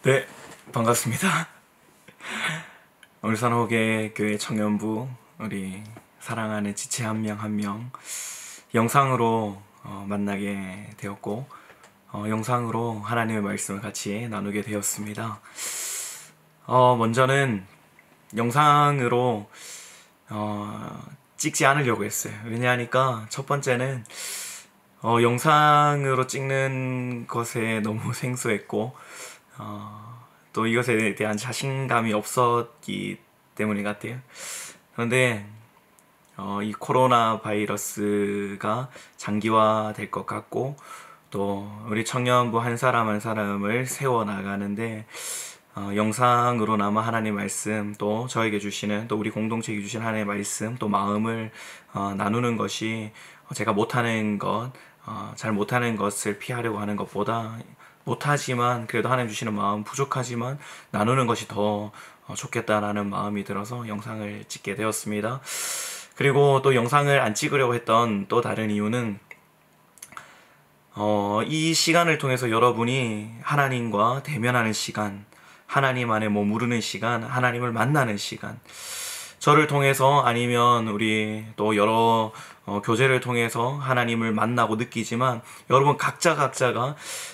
네, 반갑습니다. 울산호계 교회 청년부 우리 사랑하는 지체 한 명 한 명 영상으로 만나게 되었고 영상으로 하나님의 말씀을 같이 나누게 되었습니다. 먼저는 영상으로 찍지 않으려고 했어요. 왜냐하니까 첫 번째는 영상으로 찍는 것에 너무 생소했고 또 이것에 대한 자신감이 없었기 때문인 것 같아요. 그런데 이 코로나 바이러스가 장기화될 것 같고 또 우리 청년부 한 사람 한 사람을 세워나가는데 영상으로나마 하나님의 말씀 또 저에게 주시는 또 우리 공동체에게 주시는 하나님의 말씀 또 마음을 나누는 것이 제가 못하는 것 잘 못하는 것을 피하려고 하는 것보다 못하지만 그래도 하나님 주시는 마음 부족하지만 나누는 것이 더 좋겠다라는 마음이 들어서 영상을 찍게 되었습니다. 그리고 또 영상을 안 찍으려고 했던 또 다른 이유는 이 시간을 통해서 여러분이 하나님과 대면하는 시간, 하나님 안에 머무르는 시간, 하나님을 만나는 시간, 저를 통해서 아니면 우리 또 여러 교제를 통해서 하나님을 만나고 느끼지만 여러분 각자가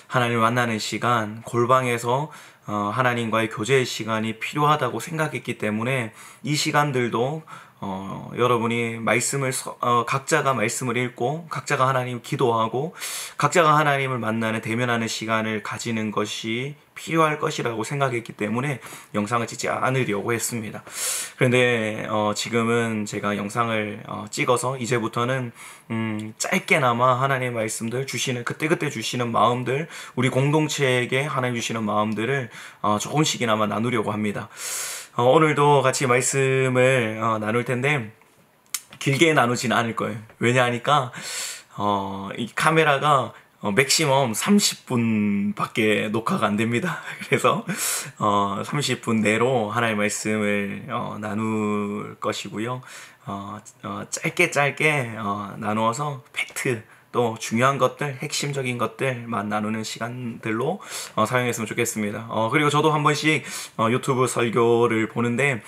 하나님을 만나는 시간, 골방에서 하나님과의 교제의 시간이 필요하다고 생각했기 때문에 이 시간들도 여러분이 말씀을 각자가 말씀을 읽고 각자가 하나님 기도하고 각자가 하나님을 만나는 대면하는 시간을 가지는 것이 필요할 것이라고 생각했기 때문에 영상을 찍지 않으려고 했습니다. 그런데 지금은 제가 영상을 찍어서 이제부터는 짧게나마 하나님의 말씀들 주시는 그때그때 주시는 마음들 우리 공동체에게 하나님 주시는 마음들을 조금씩이나마 나누려고 합니다. 오늘도 같이 말씀을 나눌 텐데 길게 나누진 않을 거예요. 왜냐하니까 이 카메라가 맥시멈 30분밖에 녹화가 안 됩니다. 그래서 30분 내로 하나님의 말씀을 나눌 것이고요. 짧게 나누어서 팩트 또 중요한 것들, 핵심적인 것들만 나누는 시간들로 사용했으면 좋겠습니다. 그리고 저도 한 번씩 유튜브 설교를 보는데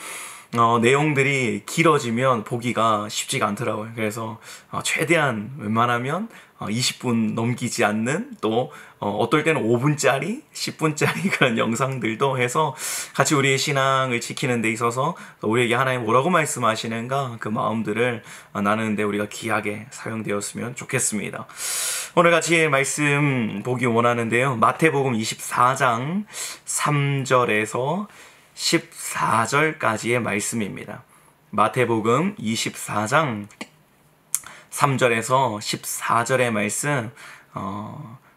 내용들이 길어지면 보기가 쉽지가 않더라고요. 그래서 최대한 웬만하면 20분 넘기지 않는 또 어떨 때는 5분짜리, 10분짜리 그런 영상들도 해서 같이 우리의 신앙을 지키는 데 있어서 우리에게 하나님 뭐라고 말씀하시는가 그 마음들을 나누는데 우리가 귀하게 사용되었으면 좋겠습니다. 오늘 같이 말씀 보기 원하는데요. 마태복음 24장 3절에서 14절까지의 말씀입니다. 마태복음 24장 3절에서 14절의 말씀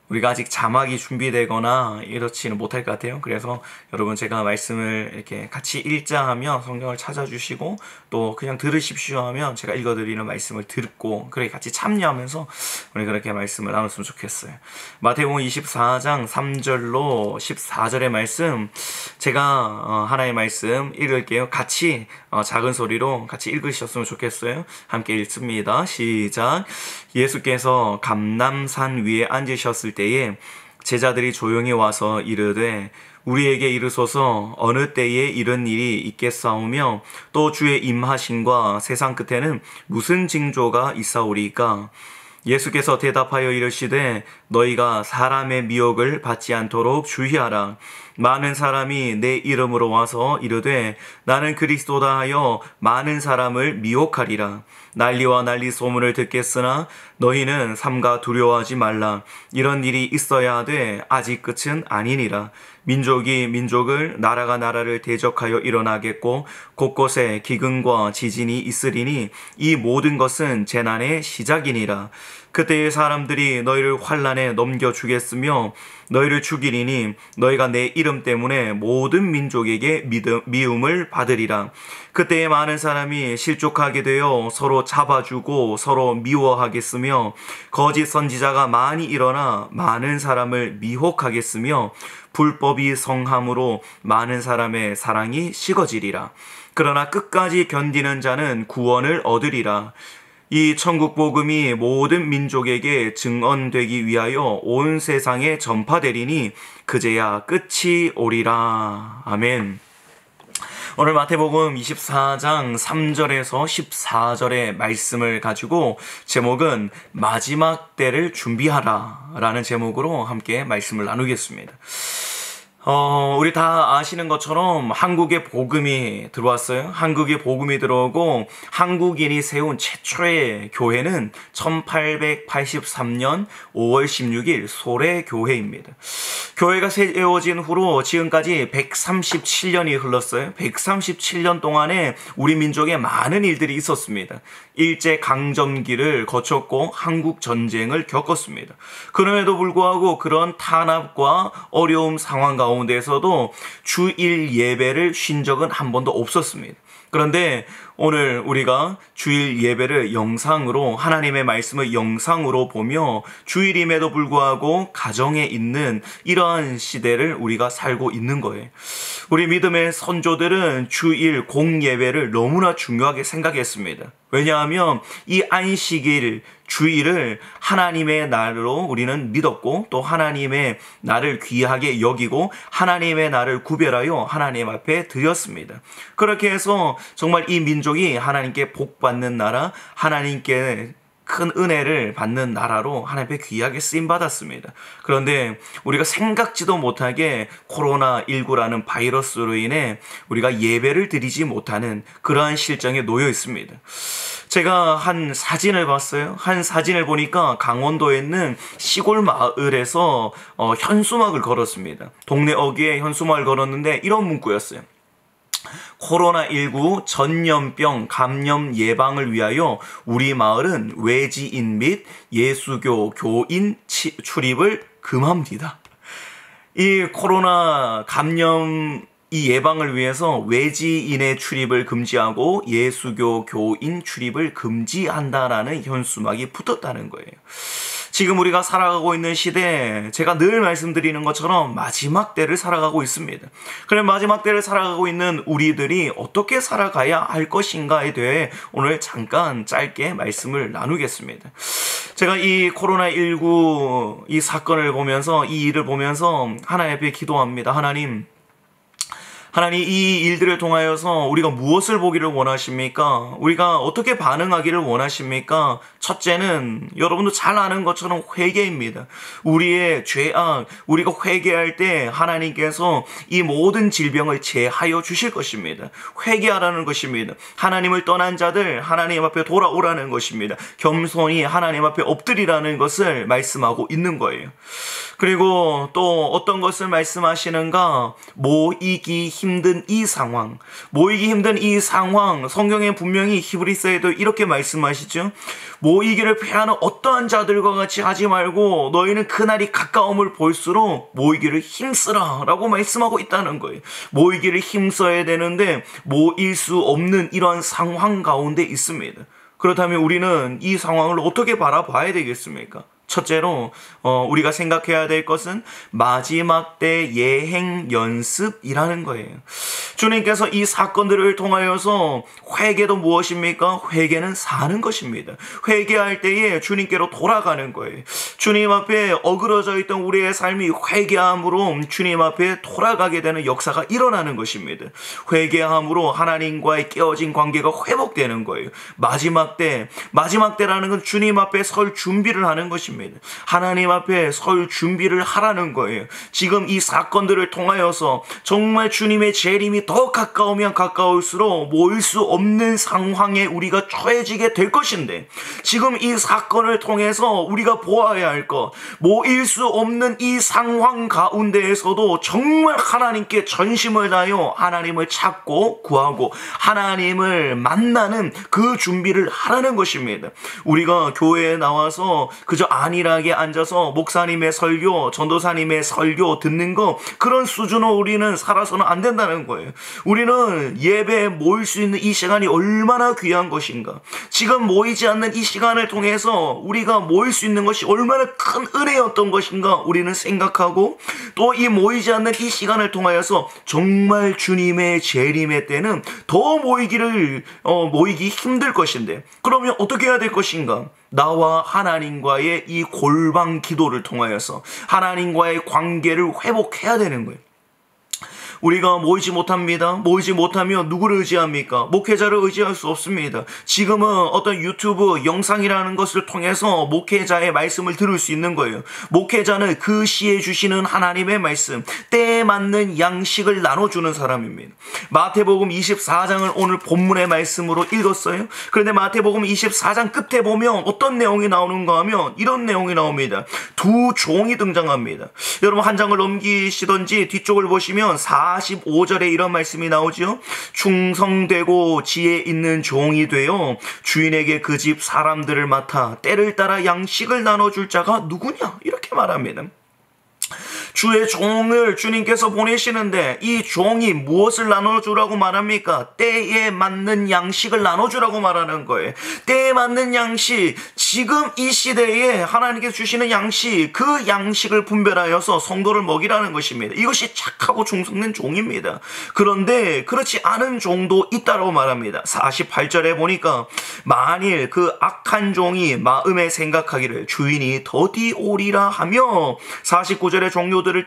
우리가 아직 자막이 준비되거나 이렇지는 못할 것 같아요. 그래서 여러분 제가 말씀을 이렇게 같이 읽자 하면 성경을 찾아주시고 또 그냥 들으십시오 하면 제가 읽어드리는 말씀을 듣고 그렇게 같이 참여하면서 우리 그렇게 말씀을 나눴으면 좋겠어요. 마태복음 24장 3절로 14절의 말씀 제가 하나의 말씀 읽을게요. 같이 작은 소리로 같이 읽으셨으면 좋겠어요. 함께 읽습니다. 시작. 예수께서 감람산 위에 앉으셨을 때에 제자들이 조용히 와서 이르되 우리에게 이르소서 어느 때에 이런 일이 있겠사오며 또 주의 임하심과 세상 끝에는 무슨 징조가 있사오리까? 예수께서 대답하여 이르시되 너희가 사람의 미혹을 받지 않도록 주의하라. 많은 사람이 내 이름으로 와서 이르되 나는 그리스도다 하여 많은 사람을 미혹하리라. 난리와 난리 소문을 듣겠으나 너희는 삼가 두려워하지 말라. 이런 일이 있어야 하되 아직 끝은 아니니라. 민족이 민족을 나라가 나라를 대적하여 일어나겠고 곳곳에 기근과 지진이 있으리니 이 모든 것은 재난의 시작이니라. 그때의 사람들이 너희를 환난에 넘겨주겠으며 너희를 죽이리니 너희가 내 이름 때문에 모든 민족에게 미움을 받으리라. 그때에 많은 사람이 실족하게 되어 서로 잡아주고 서로 미워하겠으며 거짓 선지자가 많이 일어나 많은 사람을 미혹하겠으며 불법이 성함으로 많은 사람의 사랑이 식어지리라. 그러나 끝까지 견디는 자는 구원을 얻으리라. 이 천국 복음이 모든 민족에게 증언되기 위하여 온 세상에 전파되리니 그제야 끝이 오리라. 아멘. 오늘 마태복음 24장 3절에서 14절의 말씀을 가지고 제목은 마지막 때를 준비하라 라는 제목으로 함께 말씀을 나누겠습니다. 우리 다 아시는 것처럼 한국에 복음이 들어왔어요. 한국에 복음이 들어오고 한국인이 세운 최초의 교회는 1883년 5월 16일 소래교회입니다. 교회가 세워진 후로 지금까지 137년이 흘렀어요. 137년 동안에 우리 민족에 많은 일들이 있었습니다. 일제강점기를 거쳤고 한국전쟁을 겪었습니다. 그럼에도 불구하고 그런 탄압과 어려움 상황 가운데서도 주일 예배를 쉰 적은 한 번도 없었습니다. 그런데 오늘 우리가 주일 예배를 영상으로, 하나님의 말씀을 영상으로 보며 주일임에도 불구하고 가정에 있는 이러한 시대를 우리가 살고 있는 거예요. 우리 믿음의 선조들은 주일 공예배를 너무나 중요하게 생각했습니다. 왜냐하면 이 안식일, 주일을 하나님의 날로 우리는 믿었고 또 하나님의 날을 귀하게 여기고 하나님의 날을 구별하여 하나님 앞에 드렸습니다. 그렇게 해서 정말 이 민족이 하나님께 복받는 나라, 하나님께 큰 은혜를 받는 나라로 하나님께 귀하게 쓰임받았습니다. 그런데 우리가 생각지도 못하게 코로나19라는 바이러스로 인해 우리가 예배를 드리지 못하는 그러한 실정에 놓여 있습니다. 제가 한 사진을 봤어요. 한 사진을 보니까 강원도에 있는 시골 마을에서 현수막을 걸었습니다. 동네 어귀에 현수막을 걸었는데 이런 문구였어요. 코로나19 전염병 감염 예방을 위하여 우리 마을은 외지인 및 예수교 교인 출입을 금합니다. 이 코로나 감염 이 예방을 위해서 외지인의 출입을 금지하고 예수교 교인 출입을 금지한다라는 현수막이 붙었다는 거예요. 지금 우리가 살아가고 있는 시대에 제가 늘 말씀드리는 것처럼 마지막 때를 살아가고 있습니다. 그럼 마지막 때를 살아가고 있는 우리들이 어떻게 살아가야 할 것인가에 대해 오늘 잠깐 짧게 말씀을 나누겠습니다. 제가 이 코로나19 이 사건을 보면서, 이 일을 보면서 하나님 앞에 기도합니다. 하나님, 이 일들을 통하여서 우리가 무엇을 보기를 원하십니까? 우리가 어떻게 반응하기를 원하십니까? 첫째는 여러분도 잘 아는 것처럼 회개입니다. 우리의 죄악, 우리가 회개할 때 하나님께서 이 모든 질병을 제하여 주실 것입니다. 회개하라는 것입니다. 하나님을 떠난 자들 하나님 앞에 돌아오라는 것입니다. 겸손히 하나님 앞에 엎드리라는 것을 말씀하고 있는 거예요. 그리고 또 어떤 것을 말씀하시는가? 모이기 힘든 이 상황, 성경에 분명히 히브리서에도 이렇게 말씀하시죠. 모이기를 패하는 어떠한 자들과 같이 하지 말고 너희는 그날이 가까움을 볼수록 모이기를 힘쓰라 라고 말씀하고 있다는 거예요. 모이기를 힘써야 되는데 모일 수 없는 이러한 상황 가운데 있습니다. 그렇다면 우리는 이 상황을 어떻게 바라봐야 되겠습니까? 첫째로 우리가 생각해야 될 것은 마지막 때 예행 연습이라는 거예요. 주님께서 이 사건들을 통하여서 회개도 무엇입니까? 회개는 사는 것입니다. 회개할 때에 주님께로 돌아가는 거예요. 주님 앞에 어그러져 있던 우리의 삶이 회개함으로 주님 앞에 돌아가게 되는 역사가 일어나는 것입니다. 회개함으로 하나님과의 깨어진 관계가 회복되는 거예요. 마지막 때라는 건 주님 앞에 설 준비를 하는 것입니다. 하나님 앞에 설 준비를 하라는 거예요. 지금 이 사건들을 통하여서 정말 주님의 재림이 더 가까우면 가까울수록 모일 수 없는 상황에 우리가 처해지게 될 것인데, 지금 이 사건을 통해서 우리가 보아야 할 것, 모일 수 없는 이 상황 가운데에서도 정말 하나님께 전심을 다하여 하나님을 찾고 구하고 하나님을 만나는 그 준비를 하라는 것입니다. 우리가 교회에 나와서 그저 안일하게 앉아서 목사님의 설교, 전도사님의 설교 듣는 거, 그런 수준으로 우리는 살아서는 안 된다는 거예요. 우리는 예배에 모일 수 있는 이 시간이 얼마나 귀한 것인가. 지금 모이지 않는 이 시간을 통해서 우리가 모일 수 있는 것이 얼마나 큰 은혜였던 것인가 우리는 생각하고, 또 이 모이지 않는 이 시간을 통하여서 정말 주님의 재림의 때는 더 모이기 힘들 것인데, 그러면 어떻게 해야 될 것인가? 나와 하나님과의 이 골방 기도를 통하여서 하나님과의 관계를 회복해야 되는 거예요. 우리가 모이지 못합니다. 모이지 못하면 누구를 의지합니까? 목회자를 의지할 수 없습니다. 지금은 어떤 유튜브 영상이라는 것을 통해서 목회자의 말씀을 들을 수 있는 거예요. 목회자는 그 시에 주시는 하나님의 말씀, 때에 맞는 양식을 나눠주는 사람입니다. 마태복음 24장을 오늘 본문의 말씀으로 읽었어요. 그런데 마태복음 24장 끝에 보면 어떤 내용이 나오는가 하면 이런 내용이 나옵니다. 두 종이 등장합니다. 여러분 한 장을 넘기시던지 뒤쪽을 보시면 45절에 이런 말씀이 나오죠. 충성되고 지혜 있는 종이 되어 주인에게 그 집 사람들을 맡아 때를 따라 양식을 나눠줄 자가 누구냐? 이렇게 말합니다. 주의 종을 주님께서 보내시는데 이 종이 무엇을 나눠주라고 말합니까? 때에 맞는 양식을 나눠주라고 말하는 거예요. 때에 맞는 양식, 지금 이 시대에 하나님께서 주시는 양식, 그 양식을 분별하여서 성도를 먹이라는 것입니다. 이것이 착하고 충성된 종입니다. 그런데 그렇지 않은 종도 있다고 말합니다. 48절에 보니까 만일 그 악한 종이 마음에 생각하기를 주인이 더디 오리라 하며 49절에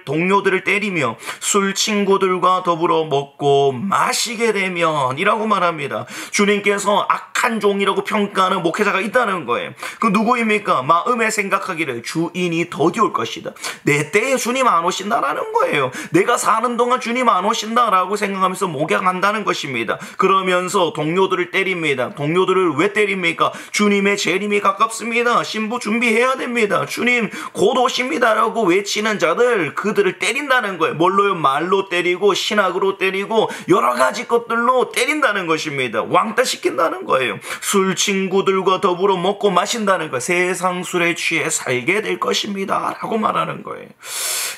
동료들을 때리며 술 친구들과 더불어 먹고 마시게 되면 이라고 말합니다. 주님께서 악한 종이라고 평가하는 목회자가 있다는 거예요. 그 누구입니까? 마음에 생각하기를 주인이 더디 올 것이다. 내 때에 주님 안 오신다라는 거예요. 내가 사는 동안 주님 안 오신다라고 생각하면서 목양한다는 것입니다. 그러면서 동료들을 때립니다. 동료들을 왜 때립니까? 주님의 재림이 가깝습니다. 신부 준비해야 됩니다. 주님 곧 오십니다라고 외치는 자들, 그들을 때린다는 거예요. 뭘로요? 말로 때리고 신학으로 때리고 여러 가지 것들로 때린다는 것입니다. 왕따시킨다는 거예요. 술 친구들과 더불어 먹고 마신다는 거예요. 세상 술에 취해 살게 될 것입니다 라고 말하는 거예요.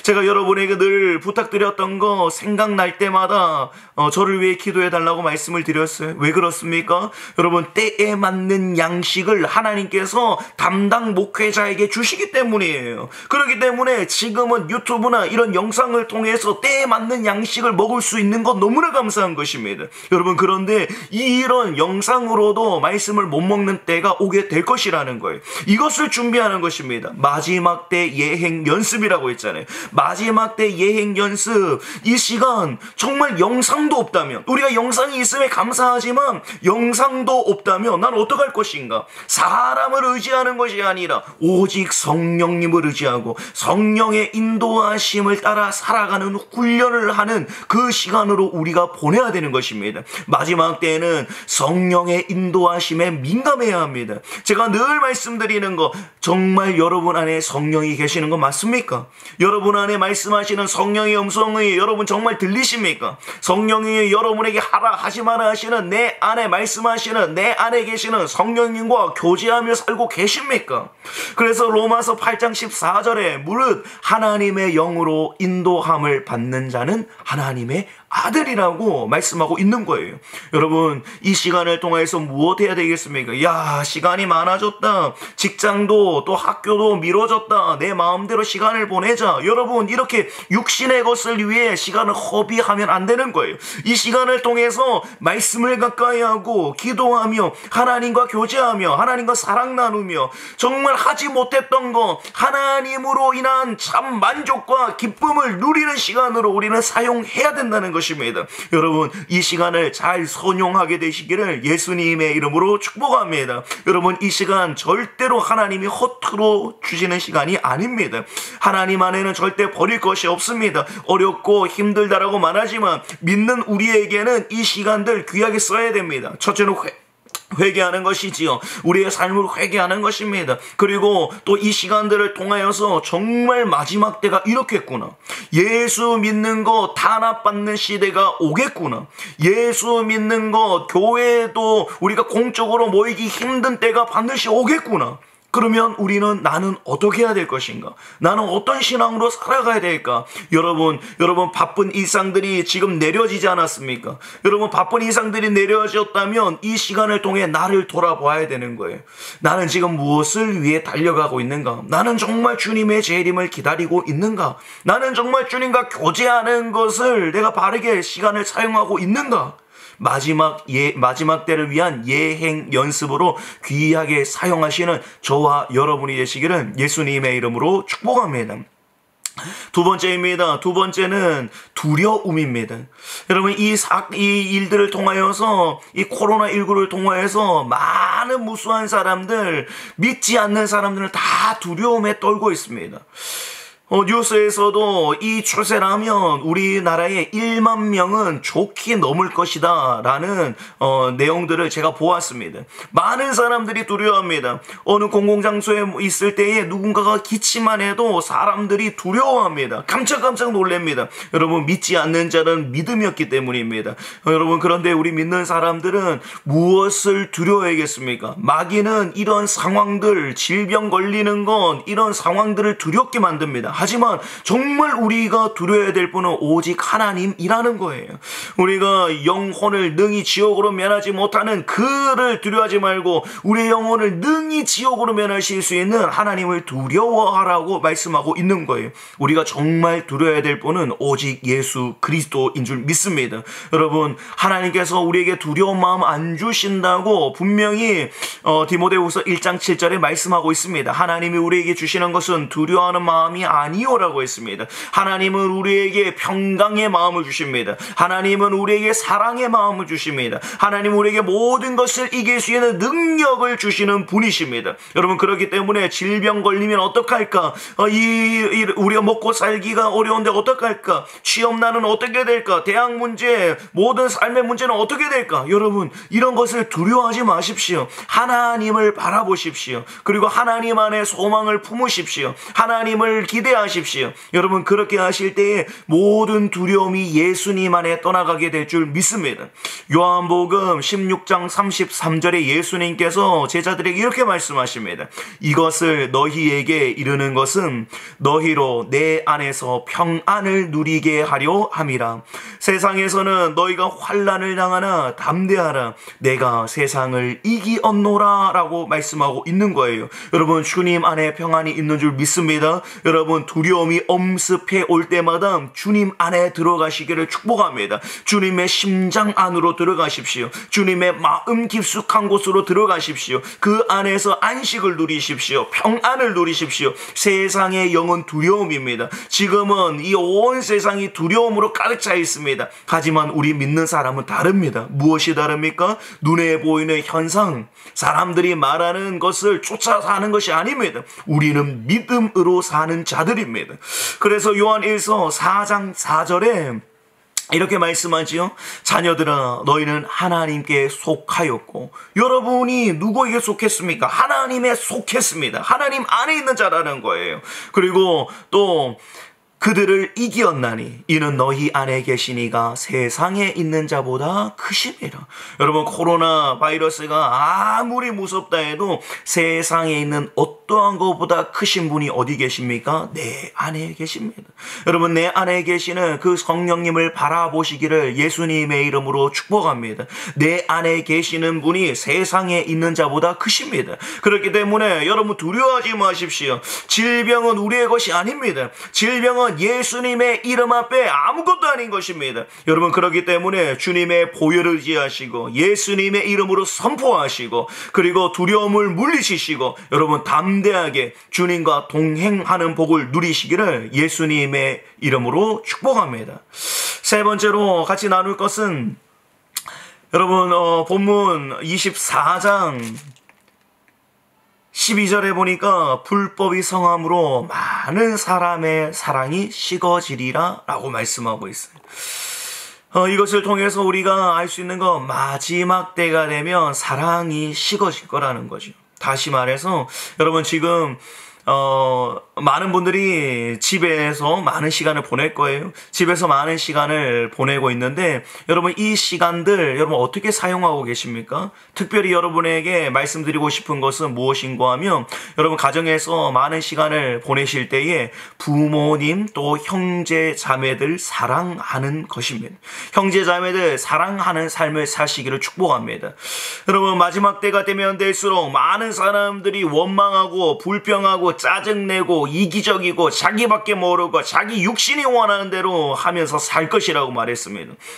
제가 여러분에게 늘 부탁드렸던 거 생각날 때마다 저를 위해 기도해 달라고 말씀을 드렸어요. 왜 그렇습니까? 여러분, 때에 맞는 양식을 하나님께서 담당 목회자에게 주시기 때문이에요. 그렇기 때문에 지금은 유튜브나 이런 영상을 통해서 때에 맞는 양식을 먹을 수 있는 건 너무나 감사한 것입니다. 여러분, 그런데 이런 영상으로도 말씀을 못 먹는 때가 오게 될 것이라는 거예요. 이것을 준비하는 것입니다. 마지막 때 예행 연습이라고 했잖아요. 마지막 때 예행 연습. 이 시간 정말 영상도 없다면, 우리가 영상이 있음에 감사하지만 영상도 없다면 난 어떡할 것인가? 사람을 의지하는 것이 아니라 오직 성령님을 의지하고 성령의 인도하심을 따라 살아가는 훈련을 하는 그 시간으로 우리가 보내야 되는 것입니다. 마지막 때에는 성령의 인도하심에 민감해야 합니다. 제가 늘 말씀드리는 거, 정말 여러분 안에 성령이 계시는 거 맞습니까? 여러분 안에 말씀하시는 성령의 음성이 여러분 정말 들리십니까? 성령이 여러분에게 하라 하지 마라 하시는, 내 안에 말씀하시는, 내 안에 계시는 성령님과 교제하며 살고 계십니까? 그래서 로마서 8장 14절에 무릇 하나님의 영으로 인도함을 받는 자는 하나님의 아들이라고 말씀하고 있는 거예요. 여러분, 이 시간을 통해서 무엇 해야 되겠습니까? 야, 시간이 많아졌다. 직장도 또 학교도 미뤄졌다. 내 마음대로 시간을 보내자. 여러분, 이렇게 육신의 것을 위해 시간을 허비하면 안 되는 거예요. 이 시간을 통해서 말씀을 가까이 하고 기도하며 하나님과 교제하며 하나님과 사랑 나누며 정말 하지 못했던 거, 하나님으로 인한 참 만족과 기쁨을 누리는 시간으로 우리는 사용해야 된다는 것입니다. 여러분, 이 시간을 잘 선용하게 되시기를 예수님의 이름으로 축복합니다. 여러분, 이 시간 절대로 하나님이 허투루 주시는 시간이 아닙니다. 하나님 안에는 절대 버릴 것이 없습니다. 어렵고 힘들다라고 말하지만 믿는 우리에게는 이 시간들 귀하게 써야 됩니다. 첫째는 회개하는 것이지요. 우리의 삶을 회개하는 것입니다. 그리고 또 이 시간들을 통하여서 정말 마지막 때가 이렇겠구나. 예수 믿는 것 탄압받는 시대가 오겠구나. 예수 믿는 것 교회에도 우리가 공적으로 모이기 힘든 때가 반드시 오겠구나. 그러면 나는 어떻게 해야 될 것인가? 나는 어떤 신앙으로 살아가야 될까? 여러분 바쁜 일상들이 지금 내려지지 않았습니까? 여러분 바쁜 일상들이 내려졌다면 이 시간을 통해 나를 돌아봐야 되는 거예요. 나는 지금 무엇을 위해 달려가고 있는가? 나는 정말 주님의 재림을 기다리고 있는가? 나는 정말 주님과 교제하는 것을 내가 바르게 시간을 사용하고 있는가? 마지막 때를 위한 예행 연습으로 귀하게 사용하시는 저와 여러분이 되시기를 예수님의 이름으로 축복합니다. 두 번째입니다. 두 번째는 두려움입니다. 여러분 이 일들을 통하여서 이 코로나19를 통하여서 많은 무수한 사람들, 믿지 않는 사람들은 다 두려움에 떨고 있습니다. 뉴스에서도 이 추세라면 우리나라의 1만 명은 좋게 넘을 것이다 라는 내용들을 제가 보았습니다. 많은 사람들이 두려워합니다. 어느 공공장소에 있을 때에 누군가가 기침만 해도 사람들이 두려워합니다. 깜짝깜짝 놀랍니다. 여러분 믿지 않는 자는 믿음이 없기 때문입니다. 여러분 그런데 우리 믿는 사람들은 무엇을 두려워하겠습니까? 마귀는 이런 상황들, 질병 걸리는 건 이런 상황들을 두렵게 만듭니다. 하지만 정말 우리가 두려워야 될 분은 오직 하나님이라는 거예요. 우리가 영혼을 능히 지옥으로 면하지 못하는 그를 두려워하지 말고 우리의 영혼을 능히 지옥으로 면하실 수 있는 하나님을 두려워하라고 말씀하고 있는 거예요. 우리가 정말 두려워야 될 분은 오직 예수 그리스도인 줄 믿습니다. 여러분 하나님께서 우리에게 두려운 마음 안 주신다고 분명히 디모데후서 1장 7절에 말씀하고 있습니다. 하나님이 우리에게 주시는 것은 두려워하는 마음이 아니오라고 했습니다. 하나님은 우리에게 평강의 마음을 주십니다. 하나님은 우리에게 사랑의 마음을 주십니다. 하나님은 우리에게 모든 것을 이길 수 있는 능력을 주시는 분이십니다. 여러분 그렇기 때문에 질병 걸리면 어떡할까? 우리가 먹고 살기가 어려운데 어떡할까? 취업난은 어떻게 될까? 대학 문제, 모든 삶의 문제는 어떻게 될까? 여러분 이런 것을 두려워하지 마십시오. 하나님을 바라보십시오. 그리고 하나님 안에 소망을 품으십시오. 하나님을 기대하십시오. 여러분 그렇게 하실 때에 모든 두려움이 예수님 안에 떠나가게 될 줄 믿습니다. 요한복음 16장 33절에 예수님께서 제자들에게 이렇게 말씀하십니다. 이것을 너희에게 이르는 것은 너희로 내 안에서 평안을 누리게 하려 함이라. 세상에서는 너희가 환난을 당하나 담대하라. 내가 세상을 이기었노라 라고 말씀하고 있는 거예요. 여러분 주님 안에 평안이 있는 줄 믿습니다. 여러분 두려움이 엄습해 올 때마다 주님 안에 들어가시기를 축복합니다. 주님의 심장 안으로 들어가십시오. 주님의 마음 깊숙한 곳으로 들어가십시오. 그 안에서 안식을 누리십시오. 평안을 누리십시오. 세상의 영은 두려움입니다. 지금은 이 온 세상이 두려움으로 가득 차 있습니다. 하지만 우리 믿는 사람은 다릅니다. 무엇이 다릅니까? 눈에 보이는 현상, 사람들이 말하는 것을 쫓아 사는 것이 아닙니다. 우리는 믿음으로 사는 자들입니다. 그래서 요한일서 4장 4절에 이렇게 말씀하지요. 자녀들아 너희는 하나님께 속하였고. 여러분이 누구에게 속했습니까? 하나님에 속했습니다. 하나님 안에 있는 자라는 거예요. 그리고 또 그들을 이기었나니 이는 너희 안에 계시니가 세상에 있는 자보다 크심이라. 여러분 코로나 바이러스가 아무리 무섭다 해도 세상에 있는 어떠한 것보다 크신 분이 어디 계십니까? 내 안에 계십니다. 여러분 내 안에 계시는 그 성령님을 바라보시기를 예수님의 이름으로 축복합니다. 내 안에 계시는 분이 세상에 있는 자보다 크십니다. 그렇기 때문에 여러분 두려워하지 마십시오. 질병은 우리의 것이 아닙니다. 질병은 예수님의 이름 앞에 아무것도 아닌 것입니다. 여러분 그렇기 때문에 주님의 보혈을 의지하시고 예수님의 이름으로 선포하시고 그리고 두려움을 물리치시고 여러분 담대하게 주님과 동행하는 복을 누리시기를 예수님의 이름으로 축복합니다. 세 번째로 같이 나눌 것은 여러분 본문 24장 12절에 보니까 불법이 성함으로 많은 사람의 사랑이 식어지리라 라고 말씀하고 있어요. 이것을 통해서 우리가 알 수 있는 건 마지막 때가 되면 사랑이 식어질 거라는 거죠. 다시 말해서 여러분 지금 많은 분들이 집에서 많은 시간을 보낼 거예요. 집에서 많은 시간을 보내고 있는데 여러분 이 시간들 여러분 어떻게 사용하고 계십니까? 특별히 여러분에게 말씀드리고 싶은 것은 무엇인가 하면 여러분 가정에서 많은 시간을 보내실 때에 부모님 또 형제 자매들 사랑하는 것입니다. 형제 자매들 사랑하는 삶을 사시기를 축복합니다. 여러분 마지막 때가 되면 될수록 많은 사람들이 원망하고 불평하고 짜증내고 이기적이고 자기밖에 모르고 자기 육신이 원하는 대로 하면서 살 것이라고 말했습니다.